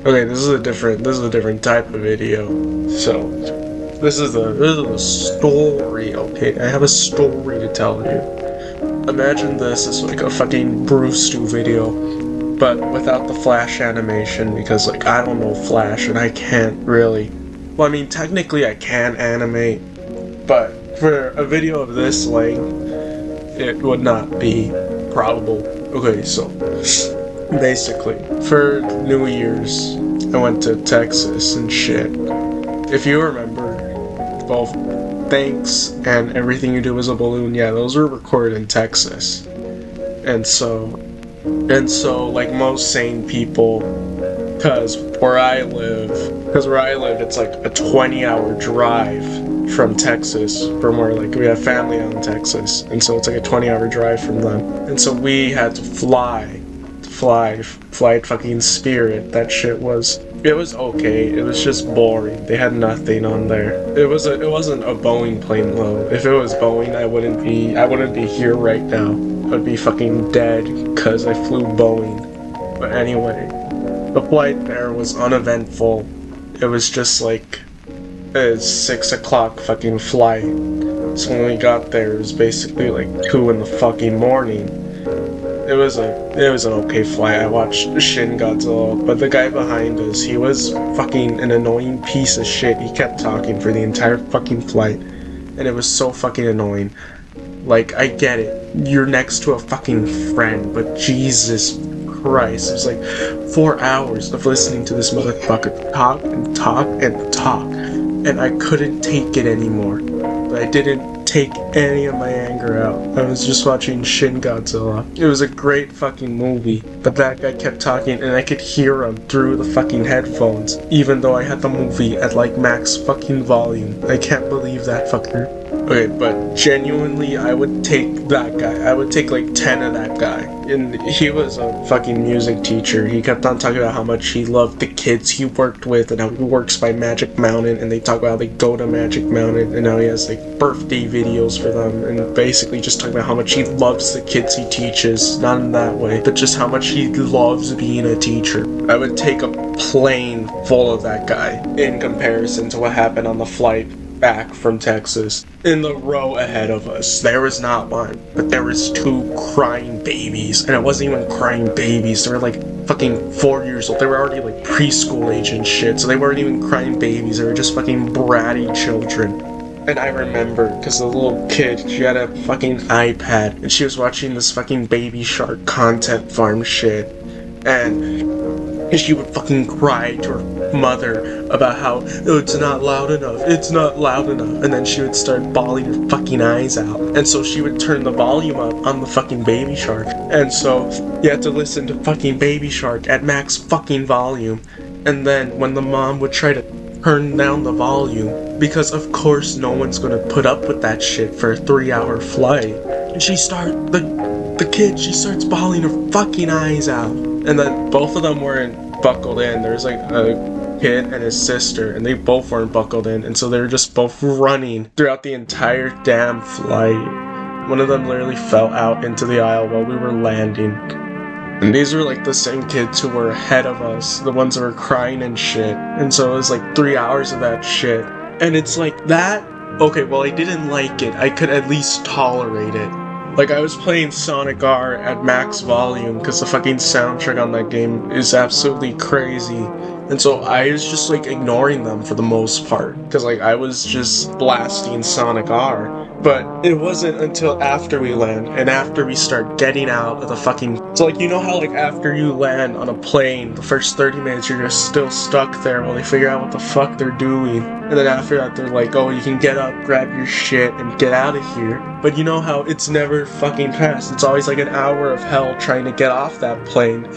Okay, this is a different type of video. So, this is a story, okay? I have a story to tell you. Imagine this as like a fucking Bruce Stu video, but without the Flash animation, because like I don't know Flash and I can't really. Well, I mean, technically I can animate, but for a video of this length, it would not be probable. Okay, so basically, for New Year's, I went to Texas and shit. If you remember, both Thanks and Everything You Do Is a Balloon, yeah, those were recorded in Texas. And so, like most sane people, because where I live, it's like a 20-hour drive from Texas, from where like we have family out in Texas, and so it's like a 20-hour drive from them, and so we had to fly fucking Spirit. That shit was, it was okay. It was just boring. They had nothing on there. It wasn't a Boeing plane though. If it was Boeing, I wouldn't be here right now. I'd be fucking dead because I flew Boeing. But anyway, the flight there was uneventful. It was just like a 6 o'clock fucking flight. So when we got there, it was basically like 2 in the fucking morning. It was an okay flight. I watched Shin Godzilla, but the guy behind us, he was fucking an annoying piece of shit. He kept talking for the entire fucking flight, and it was so fucking annoying. Like, I get it, you're next to a fucking friend, but Jesus Christ, it was like 4 hours of listening to this motherfucker talk and talk and talk, and I couldn't take it anymore. But I didn't take any of my anger out. I was just watching Shin Godzilla. It was a great fucking movie, but that guy kept talking and I could hear him through the fucking headphones, even though I had the movie at like max fucking volume. I can't believe that fucker. Okay, but genuinely, I would take that guy. I would take like 10 of that guy. And he was a fucking music teacher. He kept on talking about how much he loved the kids he worked with and how he works by Magic Mountain, and they talk about how they go to Magic Mountain and how he has like birthday videos for them, and basically just talk about how much he loves the kids he teaches. Not in that way, but just how much he loves being a teacher. I would take a plane full of that guy in comparison to what happened on the flight back from Texas. In the row ahead of us, there was not one, but there was 2 crying babies, and it wasn't even crying babies. They were like fucking 4 years old. They were already like preschool age and shit, so they weren't even crying babies. They were just fucking bratty children. And I remember, because the little kid, she had a fucking iPad, and she was watching this fucking Baby Shark content farm shit, and she would fucking cry to her mother about how, oh, it's not loud enough, and then she would start bawling her fucking eyes out, and so she would turn the volume up on the fucking Baby Shark, and so you had to listen to fucking Baby Shark at max fucking volume, and then when the mom would try to turn down the volume, because of course no one's gonna put up with that shit for a 3-hour flight, and she starts bawling her fucking eyes out. And then both of them weren't buckled in. There was like a kid and his sister, and they both weren't buckled in, and so they were just both running throughout the entire damn flight. One of them literally fell out into the aisle while we were landing. And these were like the same kids who were ahead of us, the ones that were crying and shit. And so it was like 3 hours of that shit. And it's like that, okay, well, I didn't like it. I could at least tolerate it. Like, I was playing Sonic R at max volume because the fucking soundtrack on that game is absolutely crazy. And so I was just like ignoring them for the most part, because like I was just blasting Sonic R. But it wasn't until after we land and after we start getting out of the fucking... So like, you know how like after you land on a plane, the first 30 minutes you're just still stuck there while they figure out what the fuck they're doing. And then after that they're like, oh, you can get up, grab your shit, and get out of here. But you know how it's never fucking passed. It's always like an hour of hell trying to get off that plane,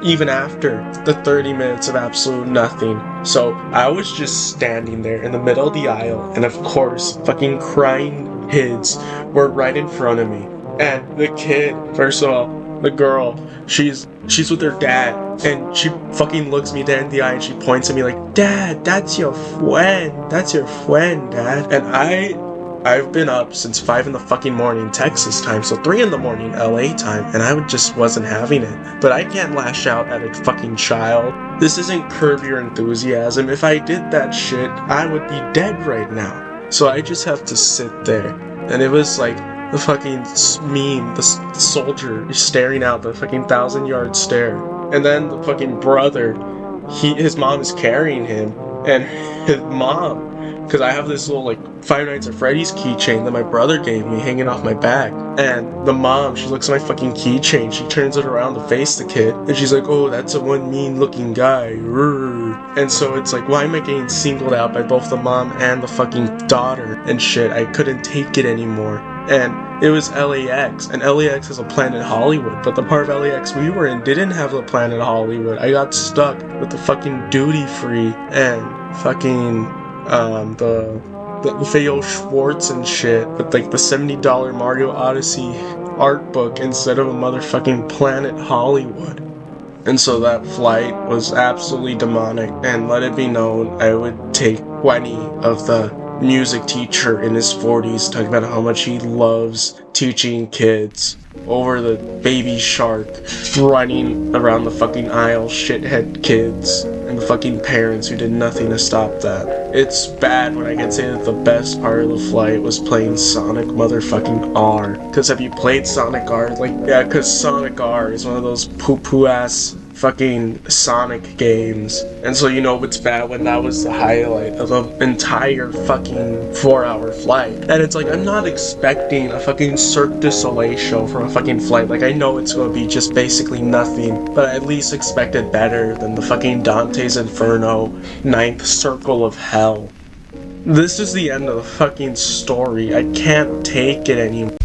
even after the 30 minutes of absolute nothing. So I was just standing there in the middle of the aisle, and of course, fucking crying kids were right in front of me. And the kid, first of all, the girl, she's with her dad, and she fucking looks me dead in the eye and she points at me like, Dad, that's your friend, Dad. And I've been up since 5 in the fucking morning Texas time, so 3 in the morning LA time, and I just wasn't having it. But I can't lash out at a fucking child. This isn't Curb Your Enthusiasm. If I did that shit, I would be dead right now. So I just have to sit there. And it was like the fucking meme, the soldier staring out the fucking 1,000-yard stare. And then the fucking brother, his mom is carrying him, and his mom, because I have this little like Five Nights at Freddy's keychain that my brother gave me hanging off my back, and the mom, she looks at my fucking keychain, she turns it around to face the kid, and she's like, oh, that's a one mean looking guy. And so it's like, why am I getting singled out by both the mom and the fucking daughter and shit? I couldn't take it anymore. And it was LAX, and LAX is a Planet Hollywood, but the part of LAX we were in didn't have the Planet Hollywood. I got stuck with the fucking duty free and fucking the Theo Schwartz and shit, with like the $70 Mario Odyssey art book instead of a motherfucking Planet Hollywood. And so that flight was absolutely demonic, and let it be known, I would take 20 of the music teacher in his 40s talking about how much he loves teaching kids over the Baby Shark running around the fucking aisle, shithead kids, and the fucking parents who did nothing to stop that. It's bad when I can say that the best part of the flight was playing Sonic motherfucking R. Cause have you played Sonic R? Like, yeah, cause Sonic R is one of those poo-poo ass fucking Sonic games. And so you know it's bad when that was the highlight of the entire fucking 4-hour flight. And it's like, I'm not expecting a fucking Cirque du Soleil show from a fucking flight. Like, I know it's gonna be just basically nothing, but I at least expected better than the fucking Dante's Inferno, Ninth Circle of Hell. This is the end of the fucking story. I can't take it anymore.